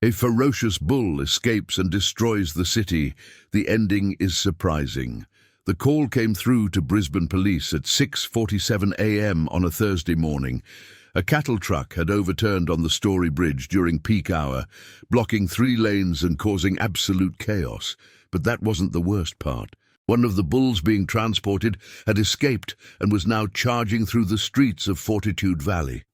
A ferocious bull escapes and destroys the city. The ending is surprising. The call came through to Brisbane police at 6:47 a.m. on a Thursday morning. A cattle truck had overturned on the Story Bridge during peak hour, blocking 3 lanes and causing absolute chaos. But that wasn't the worst part. One of the bulls being transported had escaped and was now charging through the streets of Fortitude Valley.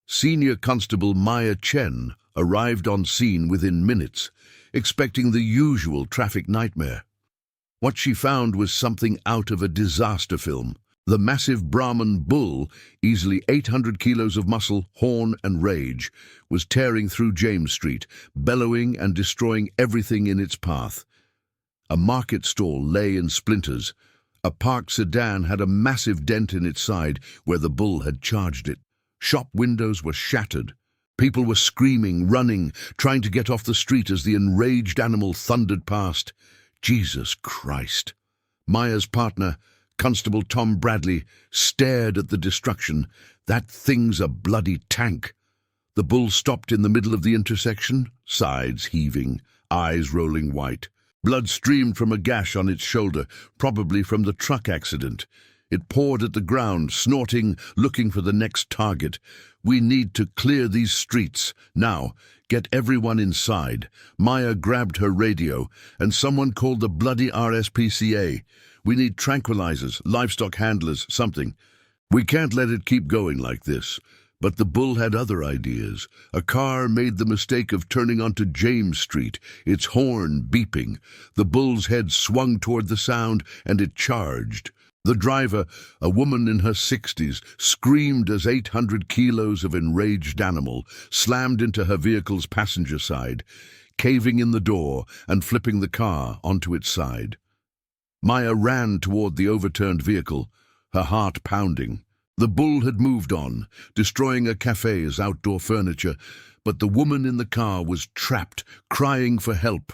Senior Constable Maya Chen arrived on scene within minutes, expecting the usual traffic nightmare. What she found was something out of a disaster film. The massive Brahman bull, easily 800 kilos of muscle, horn and rage, was tearing through James Street, bellowing and destroying everything in its path. A market stall lay in splinters. A parked sedan had a massive dent in its side where the bull had charged it. Shop windows were shattered. People were screaming, running, trying to get off the street as the enraged animal thundered past. Jesus Christ! Maya's partner, Constable Tom Bradley, stared at the destruction. That thing's a bloody tank. The bull stopped in the middle of the intersection, sides heaving, eyes rolling white. Blood streamed from a gash on its shoulder, probably from the truck accident. It pawed at the ground, snorting, looking for the next target. We need to clear these streets. Now, get everyone inside. Maya grabbed her radio, and someone called the bloody RSPCA. We need tranquilizers, livestock handlers, something. We can't let it keep going like this. But the bull had other ideas. A car made the mistake of turning onto James Street, its horn beeping. The bull's head swung toward the sound, and it charged. The driver, a woman in her 60s, screamed as 800 kilos of enraged animal slammed into her vehicle's passenger side, caving in the door and flipping the car onto its side. Maya ran toward the overturned vehicle, her heart pounding. The bull had moved on, destroying a cafe's outdoor furniture, but the woman in the car was trapped, crying for help.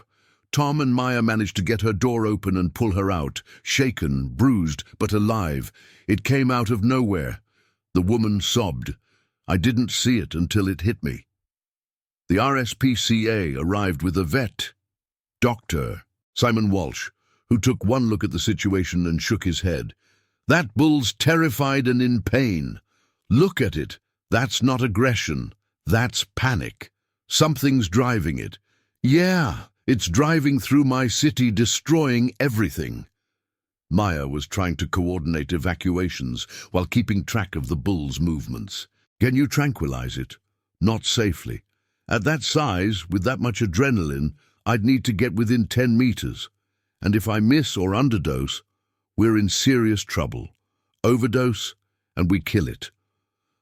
Tom and Maya managed to get her door open and pull her out, shaken, bruised, but alive. It came out of nowhere. The woman sobbed. I didn't see it until it hit me. The RSPCA arrived with a vet, Dr. Simon Walsh, who took one look at the situation and shook his head. That bull's terrified and in pain. Look at it. That's not aggression. That's panic. Something's driving it. Yeah. It's driving through my city, destroying everything. Maya was trying to coordinate evacuations while keeping track of the bull's movements. Can you tranquilize it? Not safely. At that size, with that much adrenaline, I'd need to get within 10 meters. And if I miss or underdose, we're in serious trouble. Overdose, and we kill it.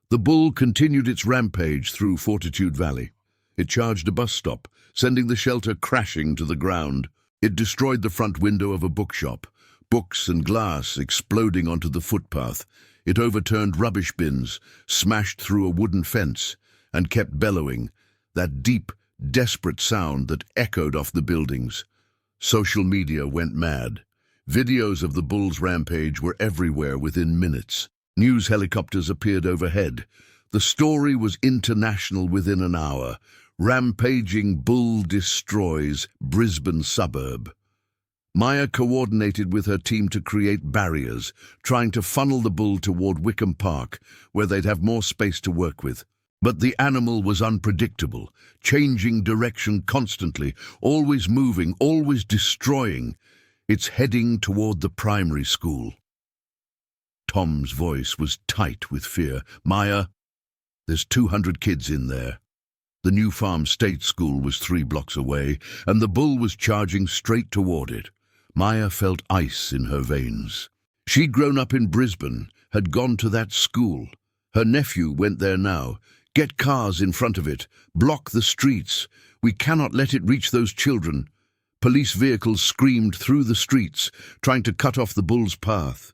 The bull continued its rampage through Fortitude Valley. It charged a bus stop, sending the shelter crashing to the ground. It destroyed the front window of a bookshop, books and glass exploding onto the footpath. It overturned rubbish bins, smashed through a wooden fence, and kept bellowing, that deep, desperate sound that echoed off the buildings. Social media went mad. Videos of the bull's rampage were everywhere within minutes. News helicopters appeared overhead. The story was international within an hour. Rampaging bull destroys Brisbane suburb. Maya coordinated with her team to create barriers, trying to funnel the bull toward Wickham Park, where they'd have more space to work with. But the animal was unpredictable, changing direction constantly, always moving, always destroying. It's heading toward the primary school. Tom's voice was tight with fear. Maya, there's 200 kids in there. The New Farm State School was 3 blocks away, and the bull was charging straight toward it. Maya felt ice in her veins. She'd grown up in Brisbane, had gone to that school. Her nephew went there now. Get cars in front of it. Block the streets. We cannot let it reach those children. Police vehicles screamed through the streets, trying to cut off the bull's path.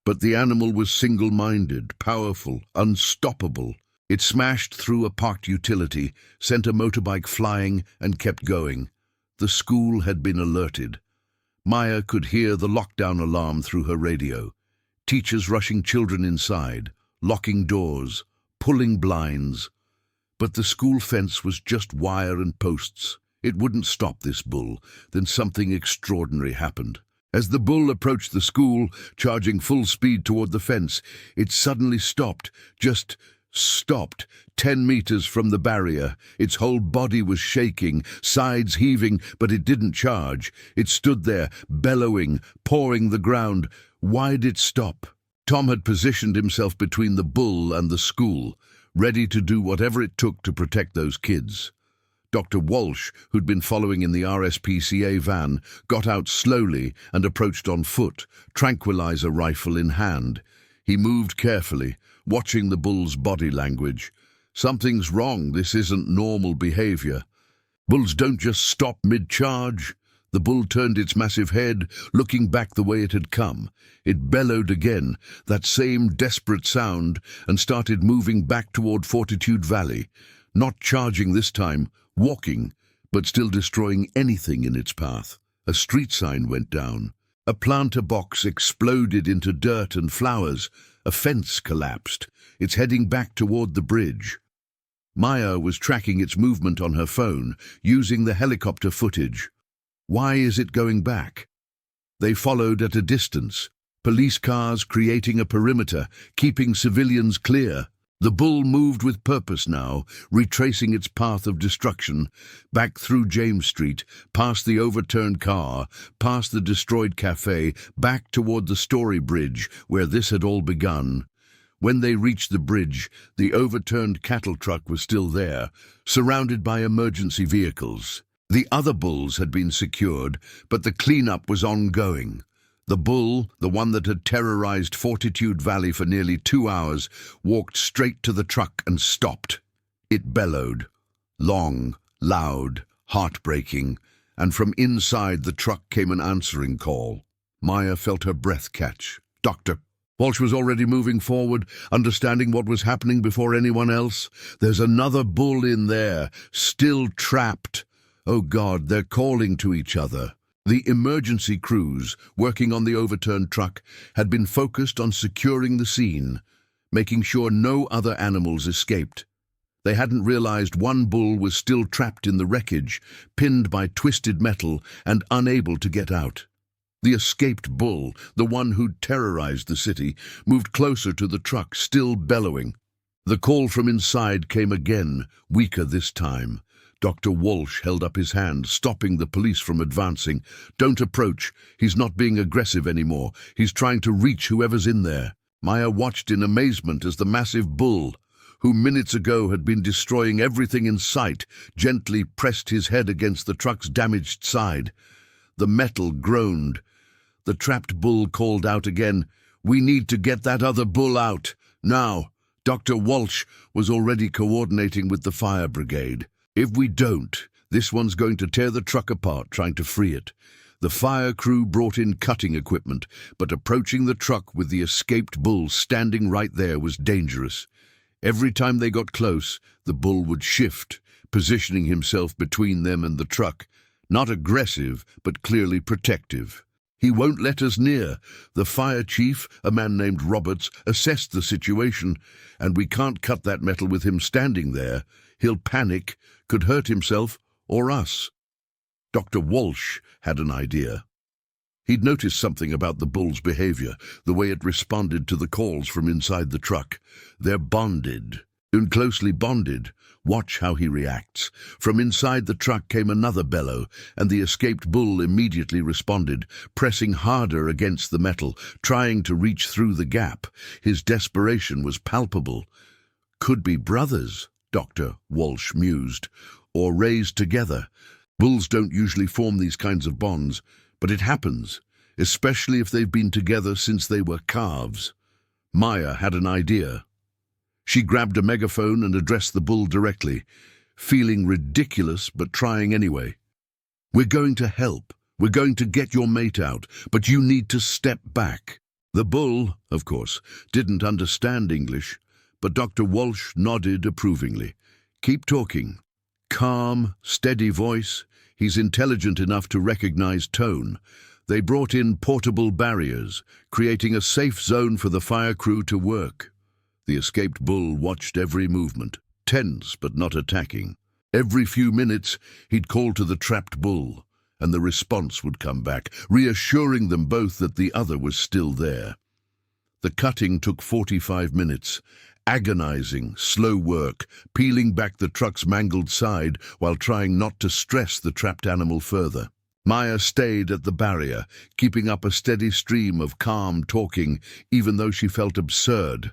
But the animal was single-minded, powerful, unstoppable. It smashed through a parked utility, sent a motorbike flying, and kept going. The school had been alerted. Maya could hear the lockdown alarm through her radio. Teachers rushing children inside, locking doors, pulling blinds. But the school fence was just wire and posts. It wouldn't stop this bull. Then something extraordinary happened. As the bull approached the school, charging full speed toward the fence, it suddenly stopped, just stopped, 10 meters from the barrier. Its whole body was shaking, sides heaving, but it didn't charge. It stood there, bellowing, pawing the ground. Why'd it stop? Tom had positioned himself between the bull and the school, ready to do whatever it took to protect those kids. Dr. Walsh, who'd been following in the RSPCA van, got out slowly and approached on foot, tranquilizer rifle in hand. He moved carefully, watching the bull's body language. Something's wrong. This isn't normal behavior. Bulls don't just stop mid-charge. The bull turned its massive head, looking back the way it had come. It bellowed again, that same desperate sound, and started moving back toward Fortitude Valley. Not charging this time, walking, but still destroying anything in its path. A street sign went down. A planter box exploded into dirt and flowers. A fence collapsed. It's heading back toward the bridge. Maya was tracking its movement on her phone, using the helicopter footage. Why is it going back? They followed at a distance, police cars creating a perimeter, keeping civilians clear. The bull moved with purpose now, retracing its path of destruction, back through James Street, past the overturned car, past the destroyed cafe, back toward the Story Bridge, where this had all begun. When they reached the bridge, the overturned cattle truck was still there, surrounded by emergency vehicles. The other bulls had been secured, but the cleanup was ongoing. The bull, the one that had terrorized Fortitude Valley for nearly 2 hours, walked straight to the truck and stopped. It bellowed. Long, loud, heartbreaking, and from inside the truck came an answering call. Maya felt her breath catch. Doctor. Walsh was already moving forward, understanding what was happening before anyone else. There's another bull in there, still trapped. Oh God, they're calling to each other. The emergency crews, working on the overturned truck, had been focused on securing the scene, making sure no other animals escaped. They hadn't realized one bull was still trapped in the wreckage, pinned by twisted metal and unable to get out. The escaped bull, the one who'd terrorized the city, moved closer to the truck, still bellowing. The call from inside came again, weaker this time. Dr. Walsh held up his hand, stopping the police from advancing. Don't approach. He's not being aggressive anymore. He's trying to reach whoever's in there. Maya watched in amazement as the massive bull, who minutes ago had been destroying everything in sight, gently pressed his head against the truck's damaged side. The metal groaned. The trapped bull called out again, "We need to get that other bull out. Now." Dr. Walsh was already coordinating with the fire brigade. If we don't, this one's going to tear the truck apart trying to free it. The fire crew brought in cutting equipment, but approaching the truck with the escaped bull standing right there was dangerous. Every time they got close, the bull would shift, positioning himself between them and the truck. Not aggressive, but clearly protective. He won't let us near. The fire chief, a man named Roberts, assessed the situation, and we can't cut that metal with him standing there. He'll panic, could hurt himself or us. Dr. Walsh had an idea. He'd noticed something about the bull's behavior, the way it responded to the calls from inside the truck. They're bonded, closely bonded. Watch how he reacts. From inside the truck came another bellow, and the escaped bull immediately responded, pressing harder against the metal, trying to reach through the gap. His desperation was palpable. Could be brothers, Dr. Walsh mused, or raised together. Bulls don't usually form these kinds of bonds, but it happens, especially if they've been together since they were calves. Maya had an idea. She grabbed a megaphone and addressed the bull directly, feeling ridiculous but trying anyway. "We're going to help. We're going to get your mate out, but you need to step back." The bull, of course, didn't understand English, but Dr. Walsh nodded approvingly. "Keep talking." Calm, steady voice. He's intelligent enough to recognize tone. They brought in portable barriers, creating a safe zone for the fire crew to work. The escaped bull watched every movement. tense but not attacking. Every few minutes, he'd call to the trapped bull, and the response would come back, reassuring them both that the other was still there. The cutting took 45 minutes, agonizing, slow work, peeling back the truck's mangled side while trying not to stress the trapped animal further. Maya stayed at the barrier, keeping up a steady stream of calm talking, even though she felt absurd.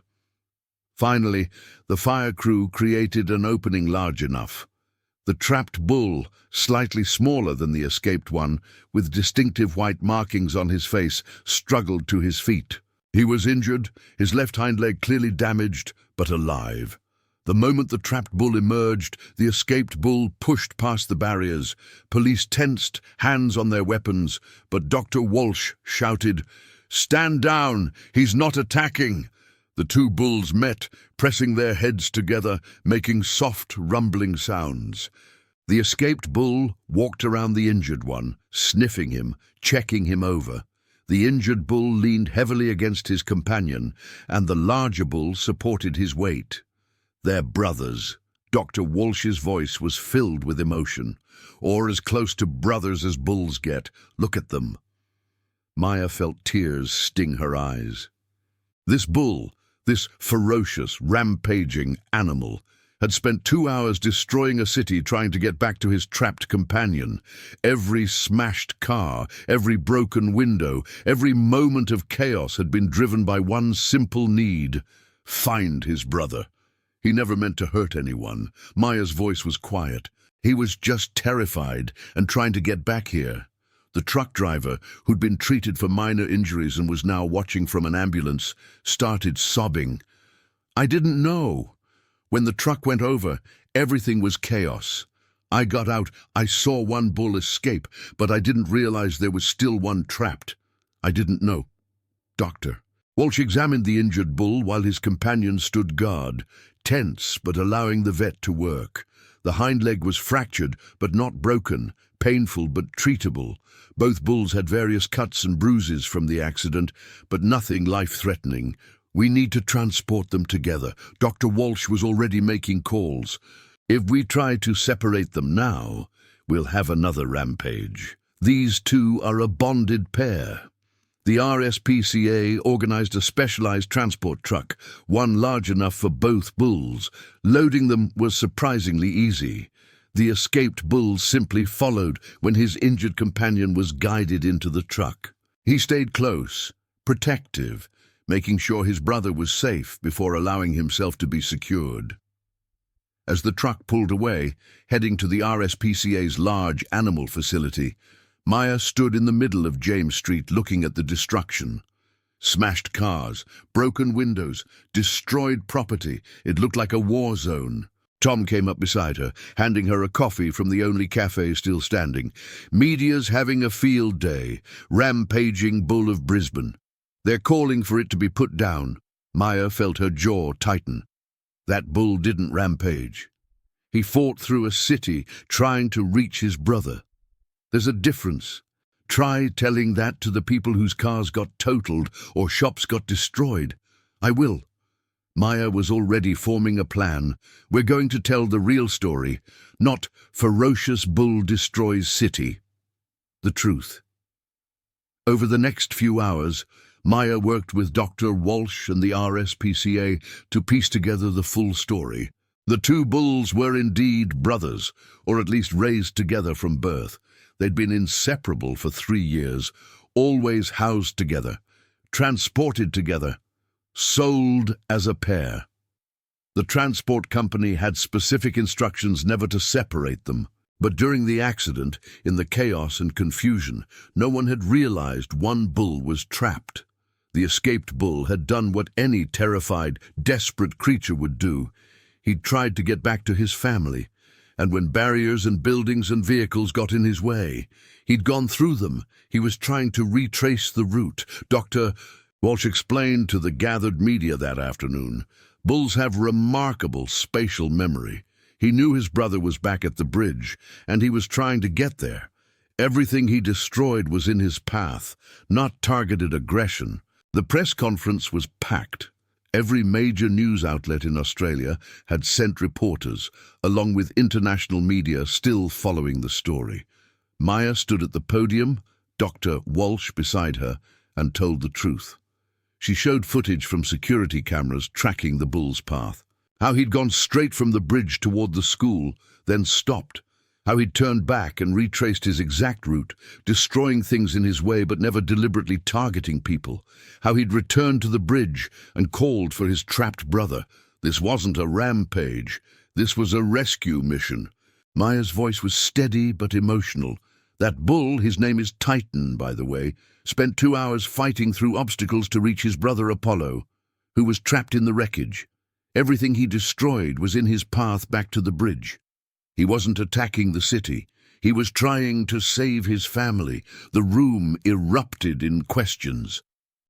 Finally, the fire crew created an opening large enough. The trapped bull, slightly smaller than the escaped one, with distinctive white markings on his face, struggled to his feet. He was injured, his left hind leg clearly damaged, but alive. The moment the trapped bull emerged, the escaped bull pushed past the barriers. Police tensed, hands on their weapons, but Dr. Walsh shouted, "Stand down! He's not attacking!" The two bulls met, pressing their heads together, making soft, rumbling sounds. The escaped bull walked around the injured one, sniffing him, checking him over. The injured bull leaned heavily against his companion, and the larger bull supported his weight. They're brothers. Dr. Walsh's voice was filled with emotion. Or as close to brothers as bulls get. Look at them. Maya felt tears sting her eyes. This bull, this ferocious, rampaging animal, had spent 2 hours destroying a city trying to get back to his trapped companion. Every smashed car, every broken window, every moment of chaos had been driven by one simple need: find his brother. He never meant to hurt anyone. Maya's voice was quiet. He was just terrified and trying to get back here. The truck driver, who'd been treated for minor injuries and was now watching from an ambulance, started sobbing. "I didn't know. When the truck went over, everything was chaos. I got out, I saw one bull escape, but I didn't realize there was still one trapped. I didn't know. Doctor." Walsh examined the injured bull while his companion stood guard, tense but allowing the vet to work. The hind leg was fractured but not broken, painful but treatable. Both bulls had various cuts and bruises from the accident, but nothing life-threatening. "We need to transport them together." Dr. Walsh was already making calls. "If we try to separate them now, we'll have another rampage. These two are a bonded pair." The RSPCA organized a specialized transport truck, one large enough for both bulls. Loading them was surprisingly easy. The escaped bull simply followed when his injured companion was guided into the truck. He stayed close, protective, making sure his brother was safe before allowing himself to be secured. As the truck pulled away, heading to the RSPCA's large animal facility, Maya stood in the middle of James Street looking at the destruction. Smashed cars, broken windows, destroyed property. It looked like a war zone. Tom came up beside her, handing her a coffee from the only cafe still standing. "Media's having a field day. Rampaging bull of Brisbane. They're calling for it to be put down." Maya felt her jaw tighten. That bull didn't rampage. He fought through a city trying to reach his brother. There's a difference. Try telling that to the people whose cars got totaled or shops got destroyed. "I will." Maya was already forming a plan. "We're going to tell the real story, not ferocious bull destroys city. The truth." Over the next few hours, Maya worked with Dr. Walsh and the RSPCA to piece together the full story. The two bulls were indeed brothers, or at least raised together from birth. They'd been inseparable for 3 years, always housed together, transported together, sold as a pair. The transport company had specific instructions never to separate them. But during the accident, in the chaos and confusion, no one had realized one bull was trapped. The escaped bull had done what any terrified, desperate creature would do. He'd tried to get back to his family. And when barriers and buildings and vehicles got in his way, he'd gone through them. He was trying to retrace the route. Dr. Walsh explained to the gathered media that afternoon, bulls have remarkable spatial memory. He knew his brother was back at the bridge, and he was trying to get there. Everything he destroyed was in his path, not targeted aggression. The press conference was packed. Every major news outlet in Australia had sent reporters, along with international media still following the story. Maya stood at the podium, Dr. Walsh beside her, and told the truth. She showed footage from security cameras tracking the bull's path. How he'd gone straight from the bridge toward the school, then stopped. How he'd turned back and retraced his exact route, destroying things in his way but never deliberately targeting people. How he'd returned to the bridge and called for his trapped brother. This wasn't a rampage. This was a rescue mission. Maya's voice was steady but emotional. That bull, his name is Titan, by the way, spent 2 hours fighting through obstacles to reach his brother Apollo, who was trapped in the wreckage. Everything he destroyed was in his path back to the bridge. He wasn't attacking the city. He was trying to save his family. The room erupted in questions.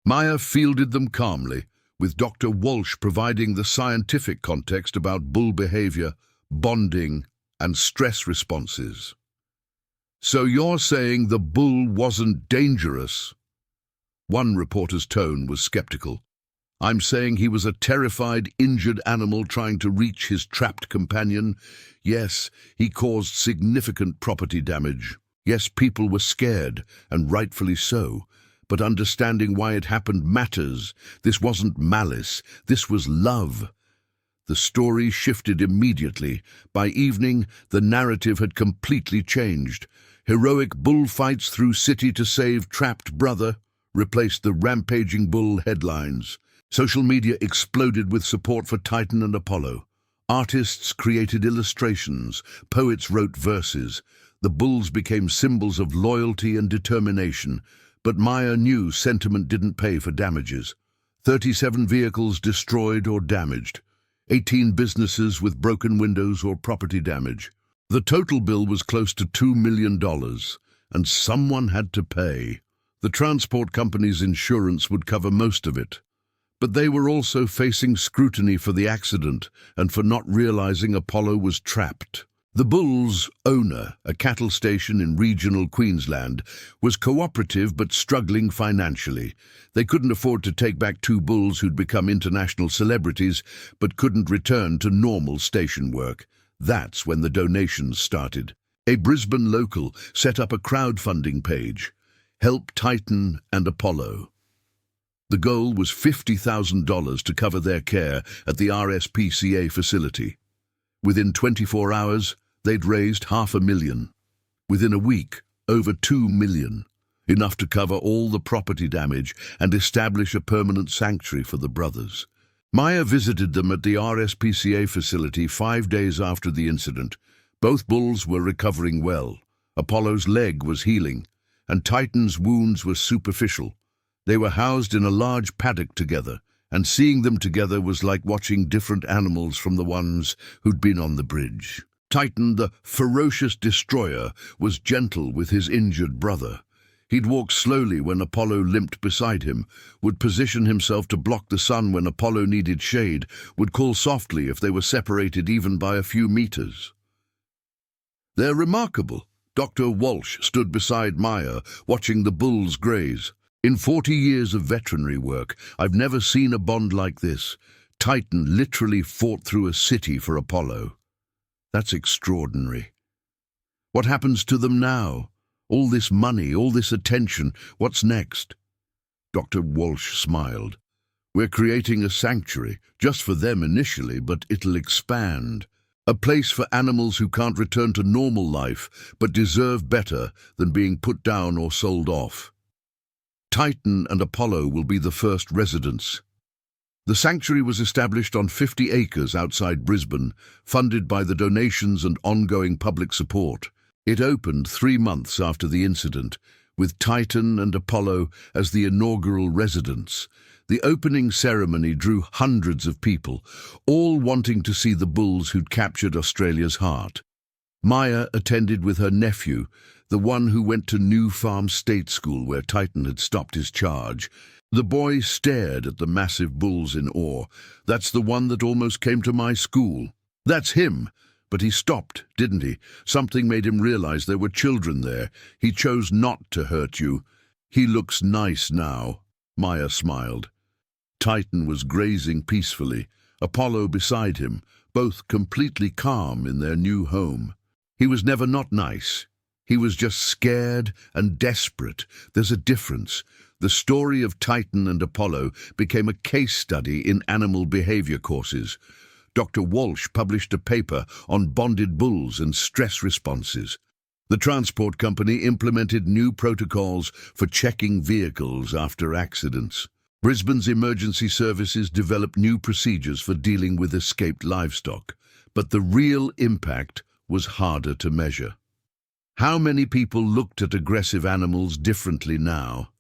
Maya fielded them calmly, with Dr. Walsh providing the scientific context about bull behavior, bonding, and stress responses. So you're saying the bull wasn't dangerous? One reporter's tone was skeptical. I'm saying he was a terrified, injured animal trying to reach his trapped companion. Yes, he caused significant property damage. Yes, people were scared, and rightfully so. But understanding why it happened matters. This wasn't malice. This was love. The story shifted immediately. By evening, the narrative had completely changed. Heroic bullfights through city to save trapped brother replaced the rampaging bull headlines. Social media exploded with support for Titan and Apollo. Artists created illustrations, poets wrote verses. The bulls became symbols of loyalty and determination, but Maya knew sentiment didn't pay for damages. 37 vehicles destroyed or damaged, 18 businesses with broken windows or property damage. The total bill was close to $2 million, and someone had to pay. The transport company's insurance would cover most of it. But they were also facing scrutiny for the accident and for not realizing Apollo was trapped. The bull's owner, a cattle station in regional Queensland, was cooperative but struggling financially. They couldn't afford to take back 2 bulls who'd become international celebrities but couldn't return to normal station work. That's when the donations started. A Brisbane local set up a crowdfunding page, Help Titan and Apollo. The goal was $50,000 to cover their care at the RSPCA facility. Within 24 hours, they'd raised $500,000. Within a week, over $2 million, enough to cover all the property damage and establish a permanent sanctuary for the brothers. Maya visited them at the RSPCA facility 5 days after the incident. Both bulls were recovering well. Apollo's leg was healing, and Titan's wounds were superficial. They were housed in a large paddock together, and seeing them together was like watching different animals from the ones who'd been on the bridge. Titan, the ferocious destroyer, was gentle with his injured brother. He'd walk slowly when Apollo limped beside him, would position himself to block the sun when Apollo needed shade, would call softly if they were separated even by a few meters. They're remarkable. Dr. Walsh stood beside Maya, watching the bulls graze. In 40 years of veterinary work, I've never seen a bond like this. Titan literally fought through a city for Apollo. That's extraordinary. What happens to them now? All this money, all this attention, what's next? Dr. Walsh smiled. We're creating a sanctuary, just for them initially, but it'll expand. A place for animals who can't return to normal life, but deserve better than being put down or sold off. Titan and Apollo will be the first residents. The sanctuary was established on 50 acres outside Brisbane, funded by the donations and ongoing public support. It opened 3 months after the incident, with Titan and Apollo as the inaugural residents. The opening ceremony drew hundreds of people, all wanting to see the bulls who'd captured Australia's heart. Maya attended with her nephew, the one who went to New Farm State School where Titan had stopped his charge. The boy stared at the massive bulls in awe. That's the one that almost came to my school. That's him. But he stopped, didn't he? Something made him realize there were children there. He chose not to hurt you. He looks nice now. Maya smiled. Titan was grazing peacefully, Apollo beside him, both completely calm in their new home. He was never not nice. He was just scared and desperate. There's a difference. The story of Titan and Apollo became a case study in animal behavior courses. Dr. Walsh published a paper on bonded bulls and stress responses. The transport company implemented new protocols for checking vehicles after accidents. Brisbane's emergency services developed new procedures for dealing with escaped livestock. But the real impact was harder to measure. How many people looked at aggressive animals differently now?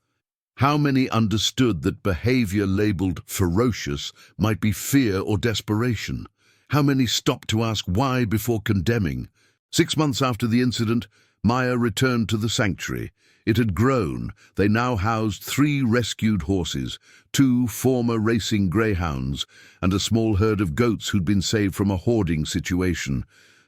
How many understood that behavior labeled ferocious might be fear or desperation? How many stopped to ask why before condemning? 6 months after the incident, Maya returned to the sanctuary. It had grown. They now housed 3 rescued horses, 2 former racing greyhounds, and a small herd of goats who'd been saved from a hoarding situation.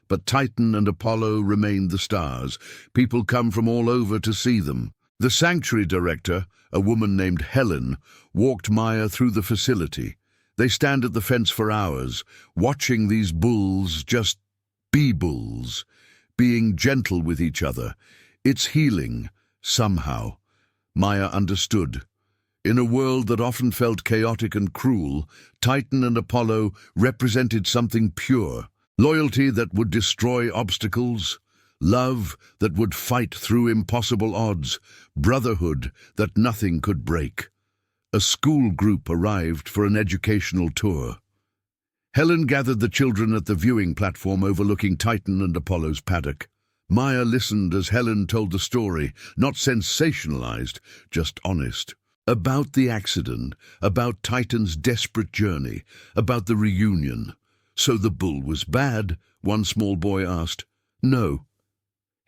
But Titan and Apollo remained the stars. People come from all over to see them. The sanctuary director, a woman named Helen, walked Maya through the facility. They stand at the fence for hours, watching these bulls just be bulls, being gentle with each other. It's healing, somehow. Maya understood. In a world that often felt chaotic and cruel, Titan and Apollo represented something pure. Loyalty that would destroy obstacles, love that would fight through impossible odds, brotherhood that nothing could break. A school group arrived for an educational tour. Helen gathered the children at the viewing platform overlooking Titan and Apollo's paddock. Maya listened as Helen told the story, not sensationalized, just honest. About the accident, about Titan's desperate journey, about the reunion. "So the bull was bad?" one small boy asked. "No."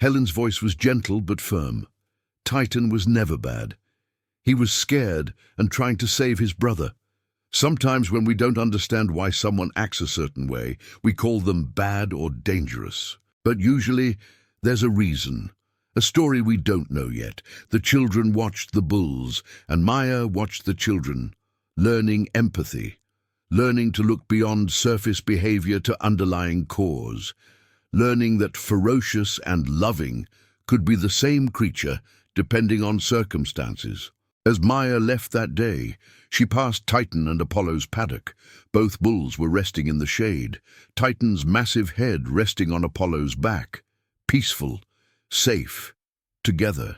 Helen's voice was gentle but firm. Titan was never bad. He was scared and trying to save his brother. Sometimes when we don't understand why someone acts a certain way, we call them bad or dangerous. But usually there's a reason, a story we don't know yet. The children watched the bulls, and Maya watched the children, learning empathy. Learning to look beyond surface behavior to underlying cause, learning that ferocious and loving could be the same creature depending on circumstances. As Maya left that day, she passed Titan and Apollo's paddock. Both bulls were resting in the shade, Titan's massive head resting on Apollo's back, peaceful, safe, together.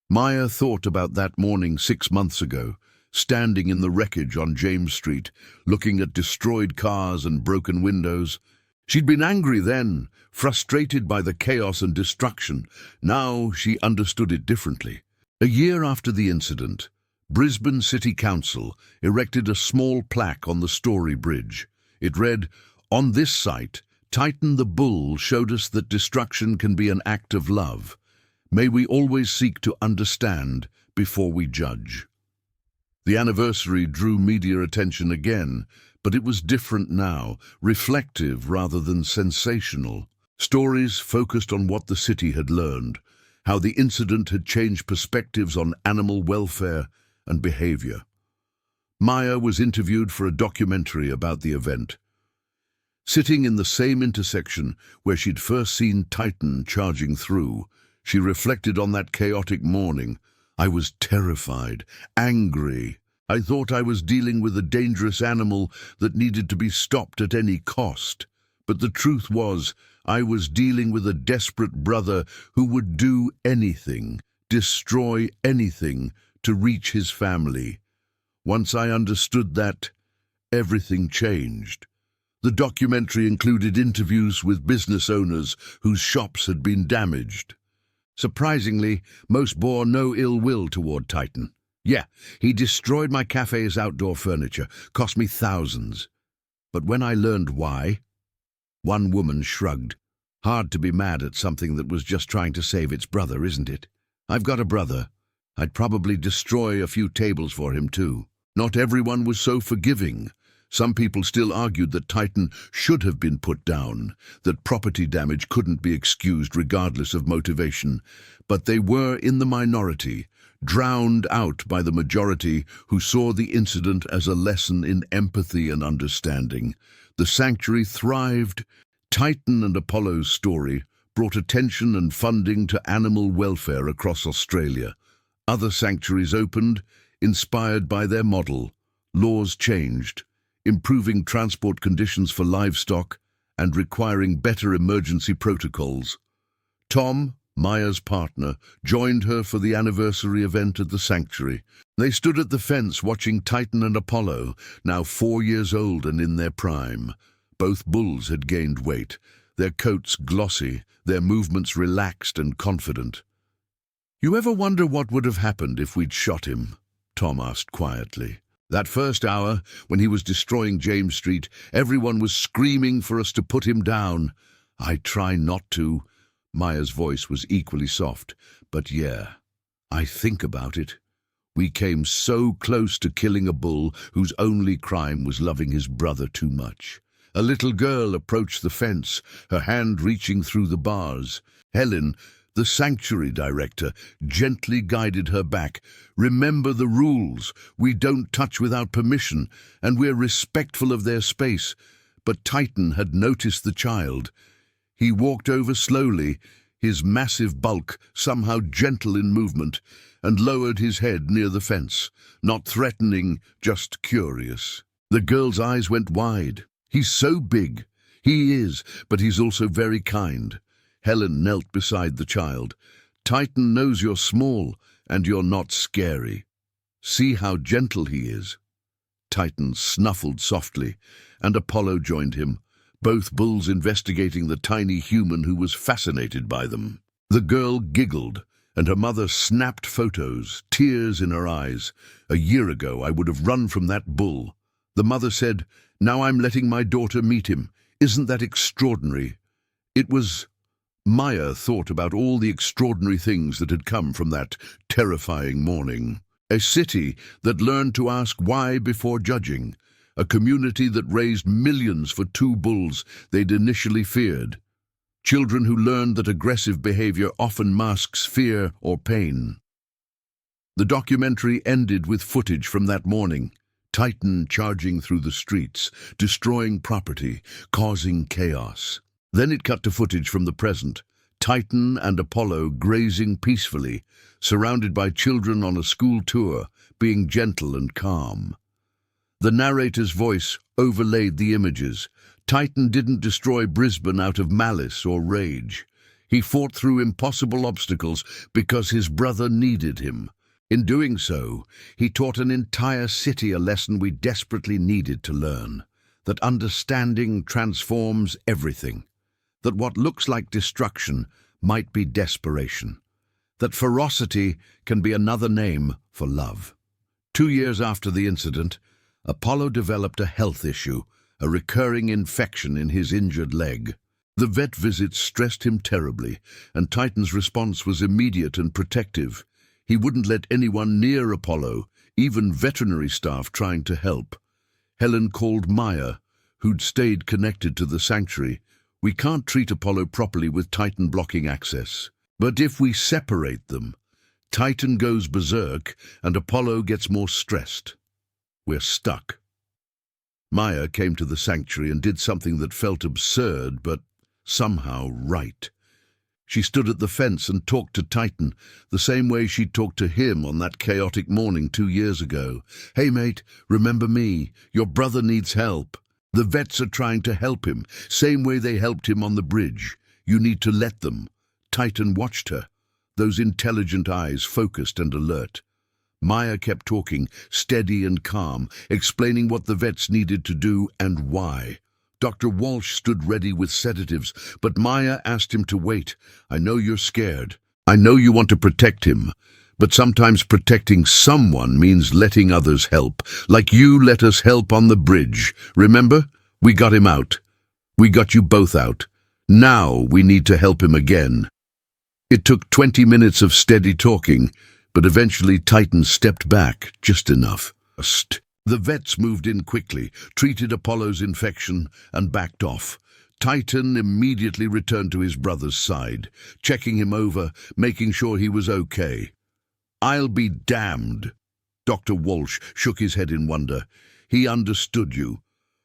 Maya thought about that morning 6 months ago, standing in the wreckage on James Street, looking at destroyed cars and broken windows. She'd been angry then, frustrated by the chaos and destruction. Now she understood it differently. A year after the incident, Brisbane City Council erected a small plaque on the Story Bridge. It read, "On this site, Titan the Bull showed us that destruction can be an act of love. May we always seek to understand before we judge." The anniversary drew media attention again, but it was different now, reflective rather than sensational. Stories focused on what the city had learned, how the incident had changed perspectives on animal welfare and behavior. Maya was interviewed for a documentary about the event. Sitting in the same intersection where she'd first seen Titan charging through, she reflected on that chaotic morning. "I was terrified, angry. I thought I was dealing with a dangerous animal that needed to be stopped at any cost. But the truth was, I was dealing with a desperate brother who would do anything, destroy anything, to reach his family. Once I understood that, everything changed." The documentary included interviews with business owners whose shops had been damaged. Surprisingly, most bore no ill will toward Titan. "Yeah, he destroyed my cafe's outdoor furniture, cost me thousands. But when I learned why..." One woman shrugged. "Hard to be mad at something that was just trying to save its brother, isn't it? I've got a brother. I'd probably destroy a few tables for him too." Not everyone was so forgiving. Some people still argued that Titan should have been put down, that property damage couldn't be excused regardless of motivation. But they were in the minority. drowned out by the majority who saw the incident as a lesson in empathy and understanding. The sanctuary thrived. Titan and Apollo's story brought attention and funding to animal welfare across Australia. Other sanctuaries opened, inspired by their model. Laws changed, improving transport conditions for livestock and requiring better emergency protocols. Tom, Maya's partner, joined her for the anniversary event at the sanctuary. They stood at the fence watching Titan and Apollo, now 4 years old and in their prime. Both bulls had gained weight, their coats glossy, their movements relaxed and confident. "You ever wonder what would have happened if we'd shot him?" Tom asked quietly. "That first hour, when he was destroying James Street, everyone was screaming for us to put him down. I try not to." Maya's voice was equally soft. "But yeah, I think about it. We came so close to killing a bull whose only crime was loving his brother too much." A little girl approached the fence, her hand reaching through the bars. Helen, the sanctuary director, gently guided her back. "Remember the rules. We don't touch without permission, and we're respectful of their space." But Titan had noticed the child. He walked over slowly, his massive bulk somehow gentle in movement, and lowered his head near the fence, not threatening, just curious. The girl's eyes went wide. "He's so big." "He is, but he's also very kind." Helen knelt beside the child. "Titan knows you're small, and you're not scary. See how gentle he is." Titan snuffled softly, and Apollo joined him, both bulls investigating the tiny human who was fascinated by them. The girl giggled, and her mother snapped photos, tears in her eyes. "A year ago, I would have run from that bull." The mother said, "Now I'm letting my daughter meet him. Isn't that extraordinary?" It was... Maya thought about all the extraordinary things that had come from that terrifying morning. A city that learned to ask why before judging. A community that raised millions for 2 bulls they'd initially feared. Children who learned that aggressive behavior often masks fear or pain. The documentary ended with footage from that morning. Titan charging through the streets, destroying property, causing chaos. Then it cut to footage from the present. Titan and Apollo grazing peacefully, surrounded by children on a school tour, being gentle and calm. The narrator's voice overlaid the images. Titan didn't destroy Brisbane out of malice or rage. He fought through impossible obstacles because his brother needed him. In doing so, he taught an entire city a lesson we desperately needed to learn. That understanding transforms everything. That what looks like destruction might be desperation. That ferocity can be another name for love. 2 years after the incident, Apollo developed a health issue, a recurring infection in his injured leg. The vet visits stressed him terribly, and Titan's response was immediate and protective. He wouldn't let anyone near Apollo, even veterinary staff trying to help. Helen called Maya, who'd stayed connected to the sanctuary. "We can't treat Apollo properly with Titan blocking access. But if we separate them, Titan goes berserk and Apollo gets more stressed. We're stuck." Maya came to the sanctuary and did something that felt absurd, but somehow right. She stood at the fence and talked to Titan, the same way she'd talked to him on that chaotic morning 2 years ago. "Hey mate, remember me? Your brother needs help. The vets are trying to help him, same way they helped him on the bridge. You need to let them." Titan watched her, those intelligent eyes focused and alert. Maya kept talking, steady and calm, explaining what the vets needed to do and why. Dr. Walsh stood ready with sedatives, but Maya asked him to wait. "I know you're scared. I know you want to protect him. But sometimes protecting someone means letting others help, like you let us help on the bridge. Remember? We got him out. We got you both out. Now we need to help him again." It took 20 minutes of steady talking, but eventually Titan stepped back just enough. The vets moved in quickly, treated Apollo's infection, and backed off. Titan immediately returned to his brother's side, checking him over, making sure he was okay. I'll be damned. Dr. Walsh shook his head in wonder. He understood you.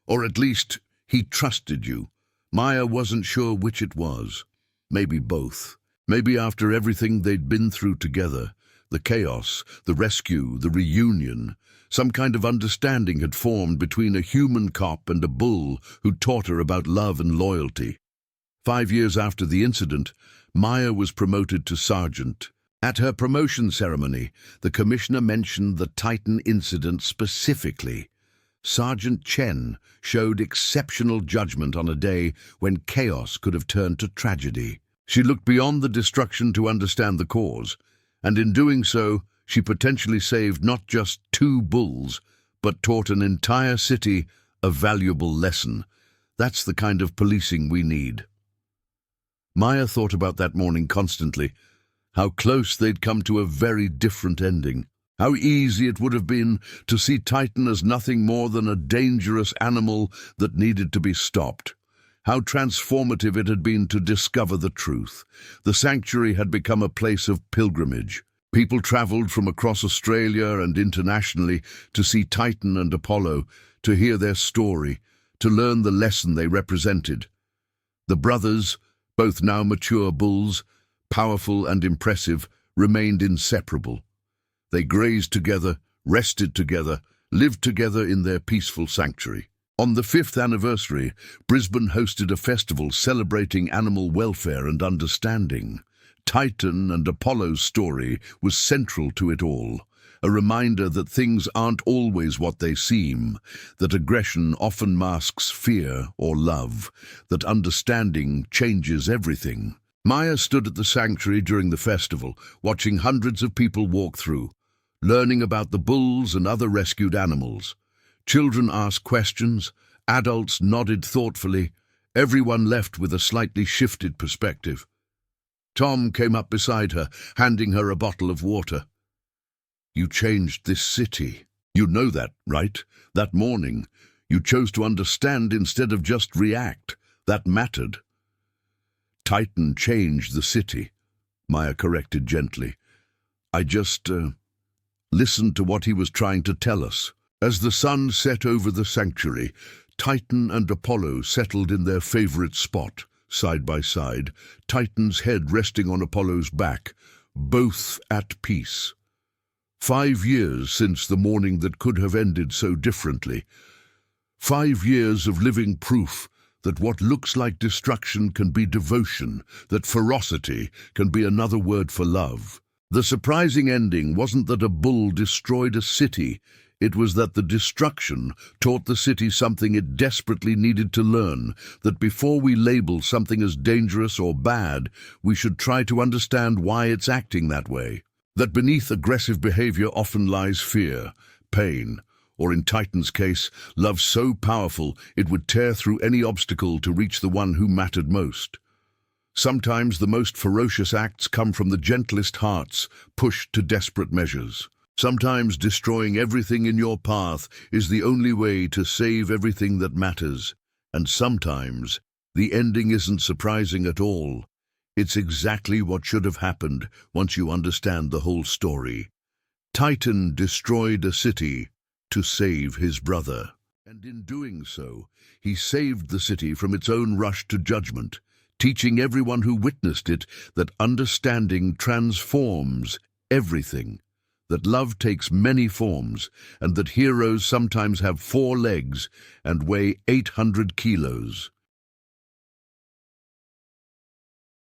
Or at least, he trusted you. Maya wasn't sure which it was. Maybe both. Maybe after everything they'd been through together, the chaos, the rescue, the reunion, some kind of understanding had formed between a human cop and a bull who taught her about love and loyalty. 5 years after the incident, Maya was promoted to sergeant. At her promotion ceremony, the commissioner mentioned the Titan incident specifically. Sergeant Chen showed exceptional judgment on a day when chaos could have turned to tragedy. She looked beyond the destruction to understand the cause, and in doing so, she potentially saved not just 2 bulls, but taught an entire city a valuable lesson. That's the kind of policing we need. Maya thought about that morning constantly, how close they'd come to a very different ending. How easy it would have been to see Titan as nothing more than a dangerous animal that needed to be stopped. How transformative it had been to discover the truth. The sanctuary had become a place of pilgrimage. People traveled from across Australia and internationally to see Titan and Apollo, to hear their story, to learn the lesson they represented. The brothers, both now mature bulls, powerful and impressive, remained inseparable. They grazed together, rested together, lived together in their peaceful sanctuary. On the 5th anniversary, Brisbane hosted a festival celebrating animal welfare and understanding. Titan and Apollo's story was central to it all, a reminder that things aren't always what they seem, that aggression often masks fear or love, that understanding changes everything. Maya stood at the sanctuary during the festival, watching hundreds of people walk through, learning about the bulls and other rescued animals. Children asked questions, adults nodded thoughtfully, everyone left with a slightly shifted perspective. Tom came up beside her, handing her a bottle of water. "You changed this city. You know that, right? That morning, you chose to understand instead of just react. That mattered." "Titan changed the city," Maya corrected gently. "I just listened to what he was trying to tell us." As the sun set over the sanctuary, Titan and Apollo settled in their favorite spot, side by side, Titan's head resting on Apollo's back, both at peace. 5 years since the morning that could have ended so differently. 5 years of living proof that what looks like destruction can be devotion, that ferocity can be another word for love. The surprising ending wasn't that a bull destroyed a city, it was that the destruction taught the city something it desperately needed to learn, that before we label something as dangerous or bad, we should try to understand why it's acting that way. That beneath aggressive behavior often lies fear, pain, or in Titan's case, love so powerful it would tear through any obstacle to reach the one who mattered most. Sometimes the most ferocious acts come from the gentlest hearts, pushed to desperate measures. Sometimes destroying everything in your path is the only way to save everything that matters. And sometimes the ending isn't surprising at all. It's exactly what should have happened once you understand the whole story. Titan destroyed a city to save his brother. And in doing so, he saved the city from its own rush to judgment, teaching everyone who witnessed it that understanding transforms everything, that love takes many forms, and that heroes sometimes have 4 legs and weigh 800 kilos.